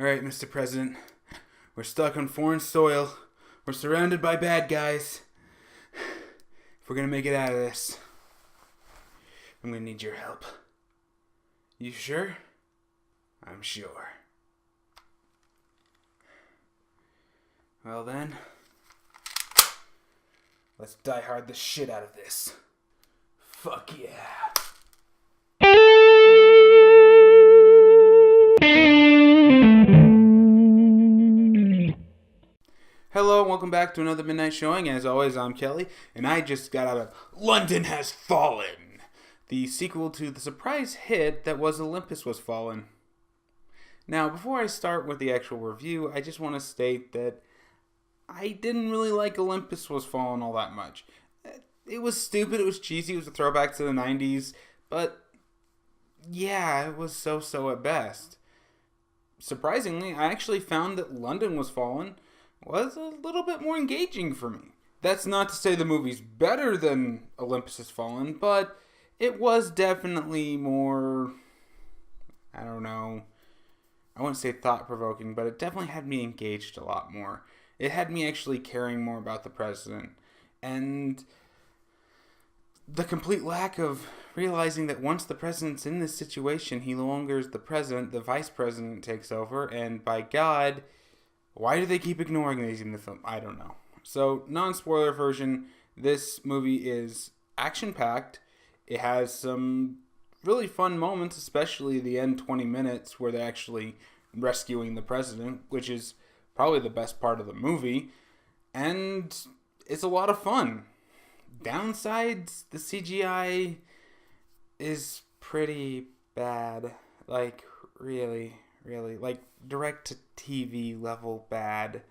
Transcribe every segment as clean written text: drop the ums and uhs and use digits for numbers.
Alright, Mr. President. We're stuck on foreign soil. We're surrounded by bad guys. If we're gonna make it out of this, I'm gonna need your help. You sure? I'm sure. Well then, let's die hard the shit out of this. Fuck yeah. Hello and welcome back to another Midnight Showing. As always, I'm Kelly, and I just got out of London Has Fallen, the sequel to the surprise hit that was Olympus Was Fallen. Now, before I start with the actual review, I just want to state that I didn't really like Olympus Was Fallen all that much. It was stupid, it was cheesy, it was a throwback to the 90s, but yeah, it was so-so at best. Surprisingly, I actually found that London Was Fallen was a little bit more engaging for me. That's not to say the movie's better than Olympus Has Fallen, but it was definitely more, I don't know, I wouldn't say thought-provoking, but it definitely had me engaged a lot more. It had me actually caring more about the president. And the complete lack of realizing that once the president's in this situation, he no longer is the president, the vice president takes over, and by God, why do they keep ignoring these in the film? I don't know. So, non-spoiler version, this movie is action-packed. It has some really fun moments, especially the end 20 minutes where they're actually rescuing the president, which is probably the best part of the movie. And it's a lot of fun. Downsides, the CGI is pretty bad. Like, really, like direct-to-TV level bad.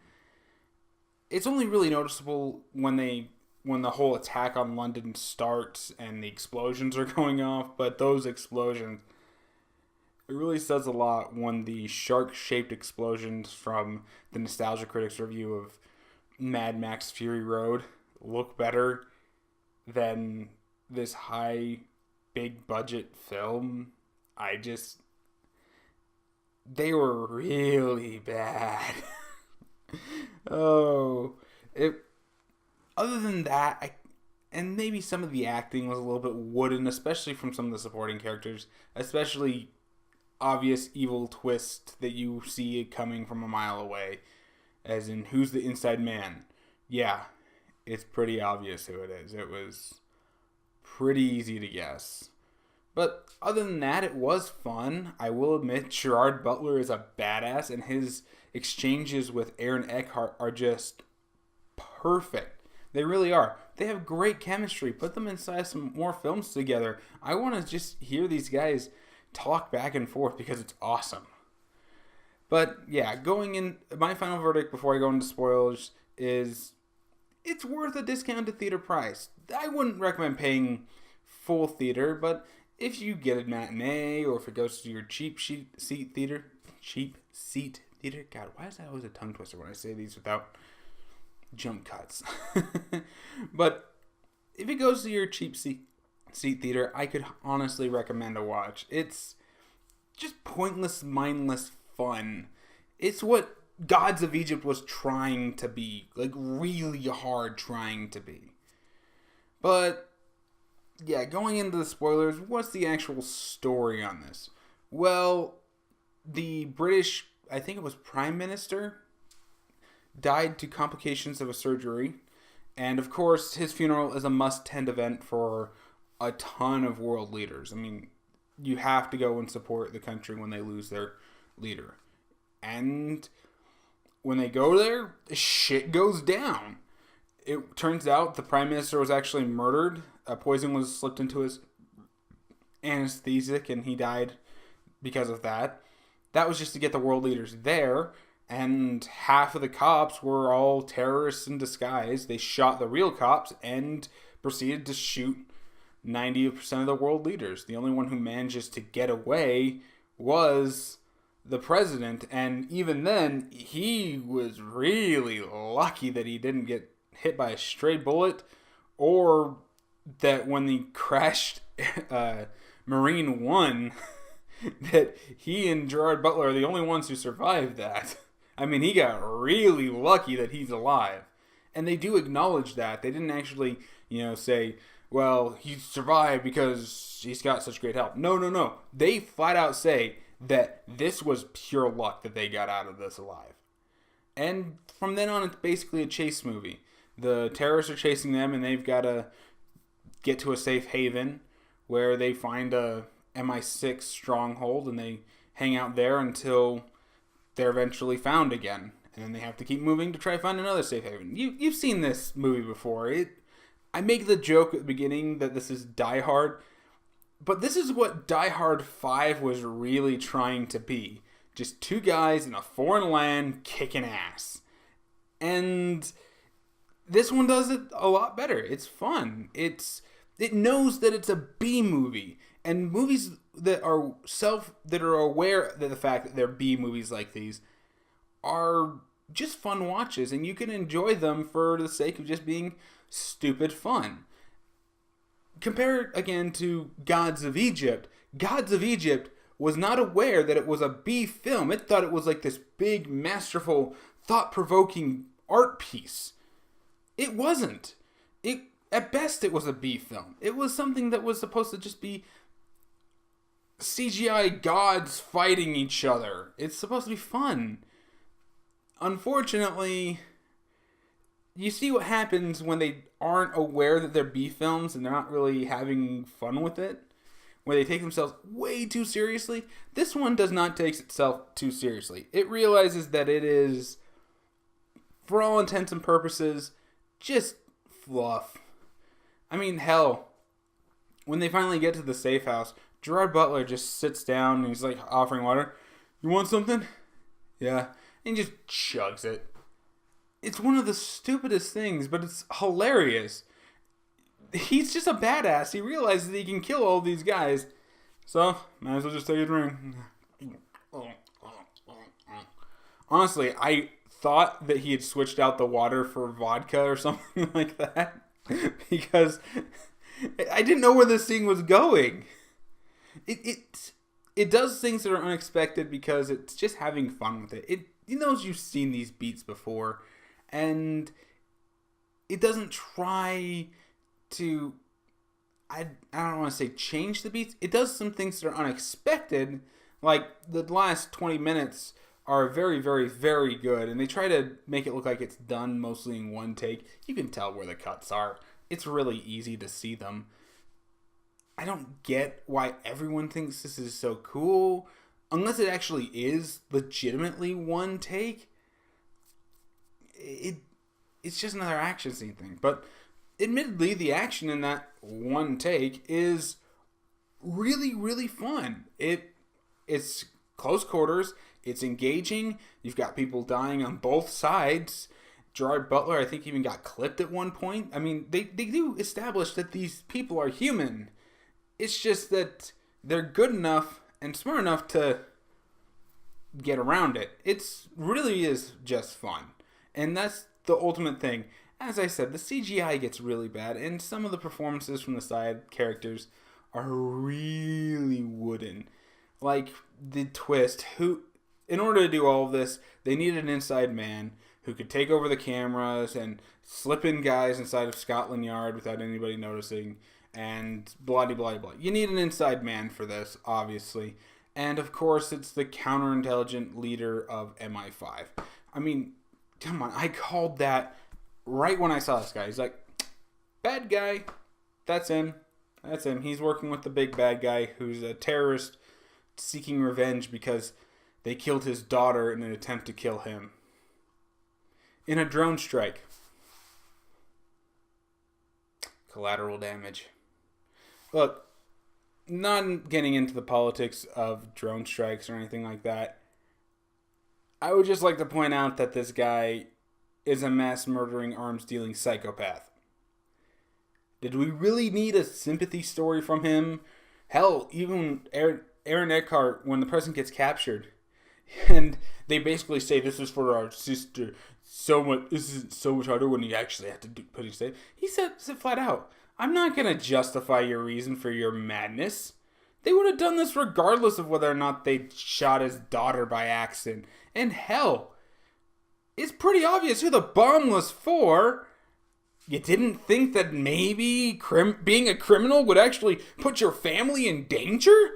It's only really noticeable when the whole attack on London starts and the explosions are going off, but those explosions, it really says a lot when the shark-shaped explosions from the Nostalgia Critics review of Mad Max Fury Road look better than this high, big-budget film. They were really bad. Other than that, and maybe some of the acting was a little bit wooden, especially from some of the supporting characters, especially obvious evil twist that you see it coming from a mile away, as in, who's the inside man? Yeah, it's pretty obvious who it is. It was pretty easy to guess. But other than that, it was fun. I will admit, Gerald Butler is a badass, and his exchanges with Aaron Eckhart are just perfect. They really are. They have great chemistry. Put them inside some more films together. I want to just hear these guys talk back and forth because it's awesome. But yeah, going in, my final verdict before I go into spoilers is it's worth a discounted theater price. I wouldn't recommend paying full theater, but if you get a matinee or if it goes to your cheap seat theater. God, why is that always a tongue twister when I say these without jump cuts? But if it goes to your cheap seat theater, I could honestly recommend a watch. It's just pointless, mindless fun. It's what Gods of Egypt was trying to be. Like, really hard trying to be. But yeah, going into the spoilers, what's the actual story on this? Well, the British, I think it was Prime Minister, died to complications of a surgery. And of course, his funeral is a must-attend event for a ton of world leaders. I mean, you have to go and support the country when they lose their leader. And when they go there, shit goes down. It turns out the Prime Minister was actually murdered. Poison was slipped into his anesthetic and he died because of that. That was just to get the world leaders there, and half of the cops were all terrorists in disguise. They shot the real cops and proceeded to shoot 90% of the world leaders. The only one who manages to get away was the president, and even then, he was really lucky that he didn't get hit by a stray bullet, or that when he crashed Marine One, that he and Gerard Butler are the only ones who survived that. I mean, he got really lucky that he's alive. And they do acknowledge that. They didn't actually, say, well, he survived because he's got such great help. No. They flat out say that this was pure luck that they got out of this alive. And from then on, it's basically a chase movie. The terrorists are chasing them, and they've got to get to a safe haven where they find a MI6 stronghold, and they hang out there until they're eventually found again. And then they have to keep moving to try to find another safe haven. You've seen this movie before. I make the joke at the beginning that this is Die Hard, but this is what Die Hard 5 was really trying to be. Just two guys in a foreign land kicking ass. And this one does it a lot better. It's fun. It knows that it's a B movie. And movies that are aware of the fact that they're B movies like these are just fun watches, and you can enjoy them for the sake of just being stupid fun. Compare it again to Gods of Egypt. Gods of Egypt was not aware that it was a B film. It thought it was like this big, masterful, thought-provoking art piece. It wasn't. At best, it was a B film. It was something that was supposed to just be CGI gods fighting each other. It's supposed to be fun. Unfortunately, you see what happens when they aren't aware that they're B films and they're not really having fun with it. Where they take themselves way too seriously. This one does not take itself too seriously. It realizes that it is, for all intents and purposes, just fluff. I mean, hell, when they finally get to the safe house, Gerard Butler just sits down and he's like offering water. You want something? Yeah. And he just chugs it. It's one of the stupidest things, but it's hilarious. He's just a badass. He realizes that he can kill all these guys. So, might as well just take a drink. Honestly, I thought that he had switched out the water for vodka or something like that. Because I didn't know where this scene was going. It does things that are unexpected because it's just having fun with it. It knows you've seen these beats before, and it doesn't try to, I don't want to say change the beats. It does some things that are unexpected, like the last 20 minutes are very, very, very good, and they try to make it look like it's done mostly in one take. You can tell where the cuts are. It's really easy to see them. I don't get why everyone thinks this is so cool, unless it actually is legitimately one take. It's just another action scene thing. But admittedly, the action in that one take is really, really fun. It's close quarters. It's engaging. You've got people dying on both sides. Gerard Butler, I think, even got clipped at one point. I mean, they do establish that these people are human. It's just that they're good enough and smart enough to get around it. It really is just fun. And that's the ultimate thing. As I said, the CGI gets really bad, and some of the performances from the side characters are really wooden. Like the twist, in order to do all of this, they needed an inside man who could take over the cameras and slip in guys inside of Scotland Yard without anybody noticing, and blah blah blah. You need an inside man for this, obviously. And of course, it's the counterintelligent leader of MI5. I mean, come on, I called that right when I saw this guy. He's like, bad guy. That's him. That's him. He's working with the big bad guy who's a terrorist seeking revenge because they killed his daughter in an attempt to kill him. In a drone strike. Collateral damage. Look, not getting into the politics of drone strikes or anything like that, I would just like to point out that this guy is a mass murdering, arms dealing psychopath. Did we really need a sympathy story from him? Hell, even Aaron Eckhart, when the president gets captured, and they basically say this is for our sister. This is so much harder when you actually have to put his say. He said flat out, I'm not going to justify your reason for your madness. They would have done this regardless of whether or not they shot his daughter by accident. And hell, it's pretty obvious who the bomb was for. You didn't think that maybe being a criminal would actually put your family in danger?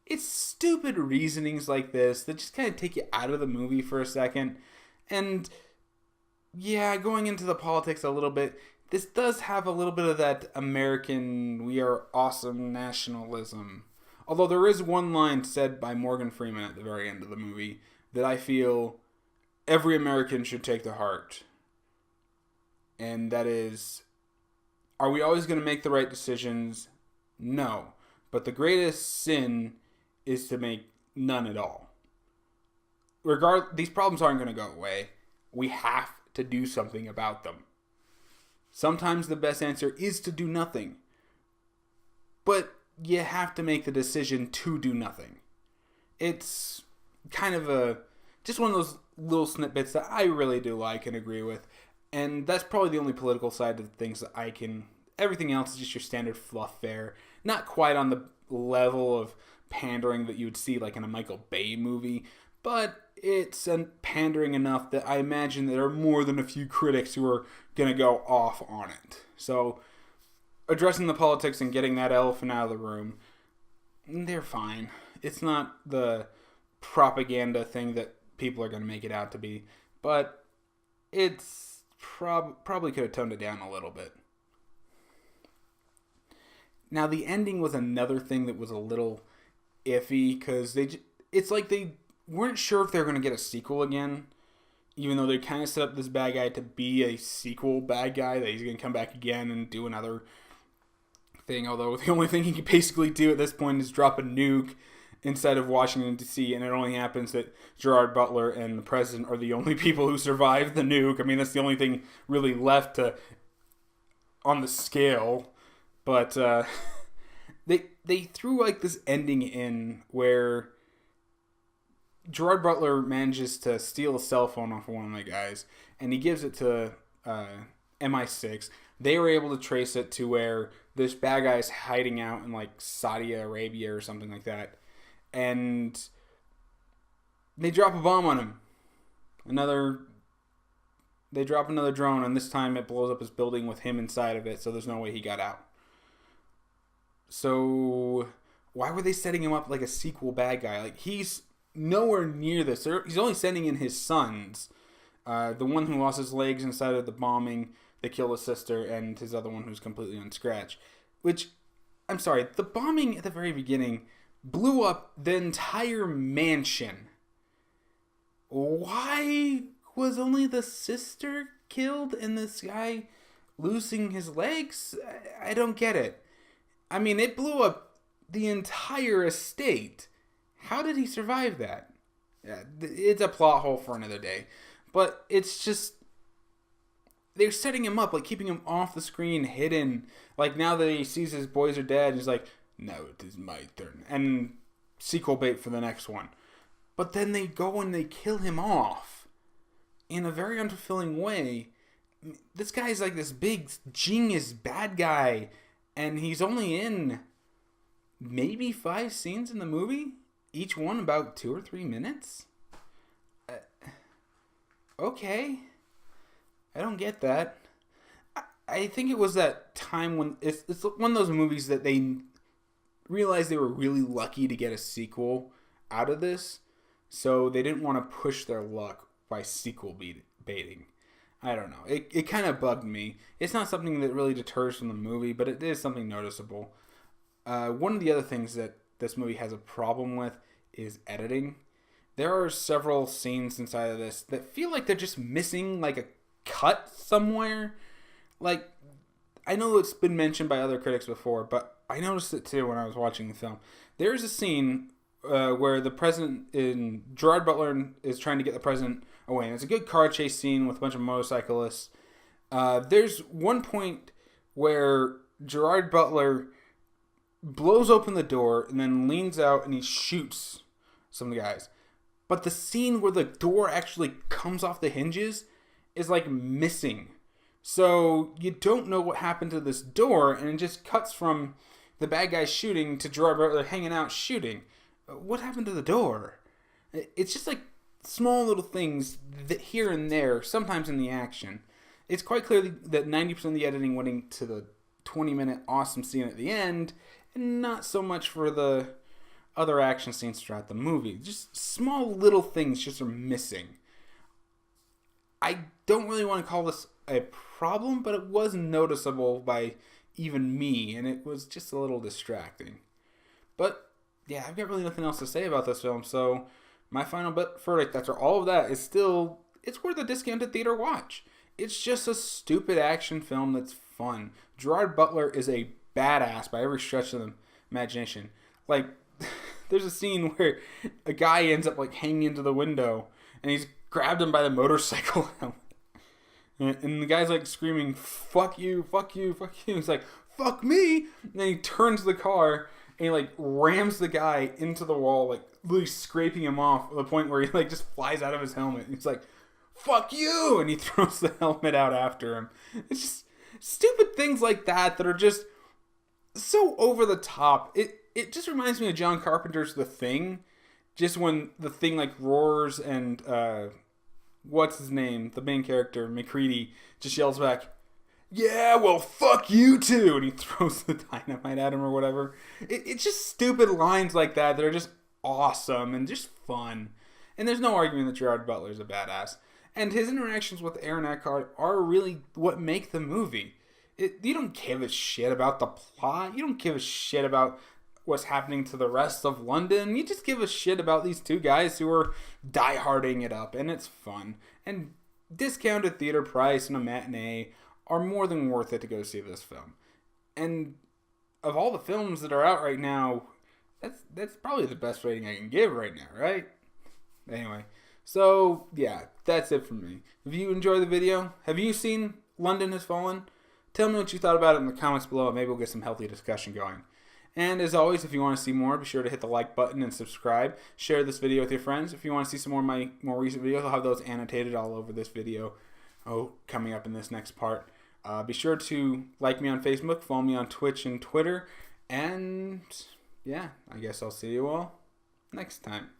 It's stupid reasonings like this that just kind of take you out of the movie for a second. And yeah, going into the politics a little bit, this does have a little bit of that American, we are awesome nationalism. Although there is one line said by Morgan Freeman at the very end of the movie that I feel every American should take to heart. And that is, are we always going to make the right decisions? No. But the greatest sin is to make none at all. These problems aren't going to go away. We have to do something about them. Sometimes the best answer is to do nothing. But you have to make the decision to do nothing. It's kind of just one of those little snippets that I really do like and agree with. And that's probably the only political side of things that I can... Everything else is just your standard fluff fare. Not quite on the level of pandering that you would see like in a Michael Bay movie, but it's pandering enough that I imagine there are more than a few critics who are going to go off on it. So, addressing the politics and getting that elephant out of the room, they're fine. It's not the propaganda thing that people are going to make it out to be, but it's probably could have toned it down a little bit. Now, the ending was another thing that was a little iffy, because it's like they weren't sure if they were going to get a sequel again, even though they kind of set up this bad guy to be a sequel bad guy, that he's going to come back again and do another thing, although the only thing he can basically do at this point is drop a nuke inside of Washington, D.C., and it only happens that Gerald, Butler, and the president are the only people who survived the nuke. I mean, that's the only thing really left on the scale. But they threw like this ending in where Gerard Butler manages to steal a cell phone off of one of the guys, and he gives it to MI6. They were able to trace it to where this bad guy is hiding out in like Saudi Arabia or something like that. And they drop a bomb on him. They drop another drone, and this time it blows up his building with him inside of it, so there's no way he got out. So why were they setting him up like a sequel bad guy? Like, he's nowhere near this. He's only sending in his sons. The one who lost his legs inside of the bombing that killed his sister, and his other one who's completely unscratched. Which, I'm sorry, the bombing at the very beginning blew up the entire mansion. Why was only the sister killed and this guy losing his legs? I don't get it. I mean, it blew up the entire estate. How did he survive that? Yeah, it's a plot hole for another day. But it's just... They're setting him up, like keeping him off the screen, hidden. Like, now that he sees his boys are dead, he's like, now it is my turn. And sequel bait for the next one. But then they go and they kill him off in a very unfulfilling way. This guy's like this big genius bad guy, and he's only in maybe 5 scenes in the movie, each one about 2 or 3 minutes. Okay, I don't get that. I think it was that time when it's one of those movies that they realized they were really lucky to get a sequel out of this, so they didn't want to push their luck by sequel baiting. I don't know. It kind of bugged me. It's not something that really deters from the movie, but it is something noticeable. One of the other things that this movie has a problem with is editing. There are several scenes inside of this that feel like they're just missing like a cut somewhere. Like, I know it's been mentioned by other critics before, but I noticed it too when I was watching the film. There's a scene where the president Gerard Butler is trying to get the president away. And it's a good car chase scene with a bunch of motorcyclists. There's one point where Gerard Butler blows open the door and then leans out and he shoots some of the guys. But the scene where the door actually comes off the hinges is like missing. So you don't know what happened to this door, and it just cuts from the bad guy shooting to Gerard Butler hanging out shooting. What happened to the door? It's just like small little things that here and there, sometimes in the action. It's quite clear that 90% of the editing went into the 20-minute awesome scene at the end, and not so much for the other action scenes throughout the movie. Just small little things just are missing. I don't really want to call this a problem, but it was noticeable by even me, and it was just a little distracting. But yeah, I've got really nothing else to say about this film, so my final verdict after all of that is still, it's worth a discounted theater watch. It's just a stupid action film that's fun. Gerard Butler is a badass by every stretch of the imagination. Like, there's a scene where a guy ends up like hanging into the window, and he's grabbed him by the motorcycle helmet. And the guy's like screaming, "Fuck you, fuck you, fuck you." He's like, "Fuck me." And then he turns the car and he like rams the guy into the wall, like literally scraping him off to the point where he like just flies out of his helmet. He's like, "Fuck you." And he throws the helmet out after him. It's just stupid things like that are just so over the top. It just reminds me of John Carpenter's The Thing. Just when The Thing like roars and what's his name? The main character, McCready, just yells back, "Yeah, well, fuck you too," and he throws the dynamite at him or whatever. It's just stupid lines like that are just awesome and just fun. And there's no argument that Gerard Butler is a badass. And his interactions with Aaron Eckhart are really what make the movie. You don't give a shit about the plot. You don't give a shit about what's happening to the rest of London. You just give a shit about these two guys who are dieharding it up, and it's fun. And discounted theater price and a matinee are more than worth it to go see this film. And of all the films that are out right now, that's probably the best rating I can give right now, right? Anyway, so yeah, that's it from me. If you enjoyed the video, have you seen London Has Fallen? Tell me what you thought about it in the comments below, and maybe we'll get some healthy discussion going. And as always, if you want to see more, be sure to hit the like button and subscribe. Share this video with your friends. If you want to see some more of my more recent videos, I'll have those annotated all over this video. Coming up in this next part. Be sure to like me on Facebook, follow me on Twitch and Twitter. And yeah, I guess I'll see you all next time.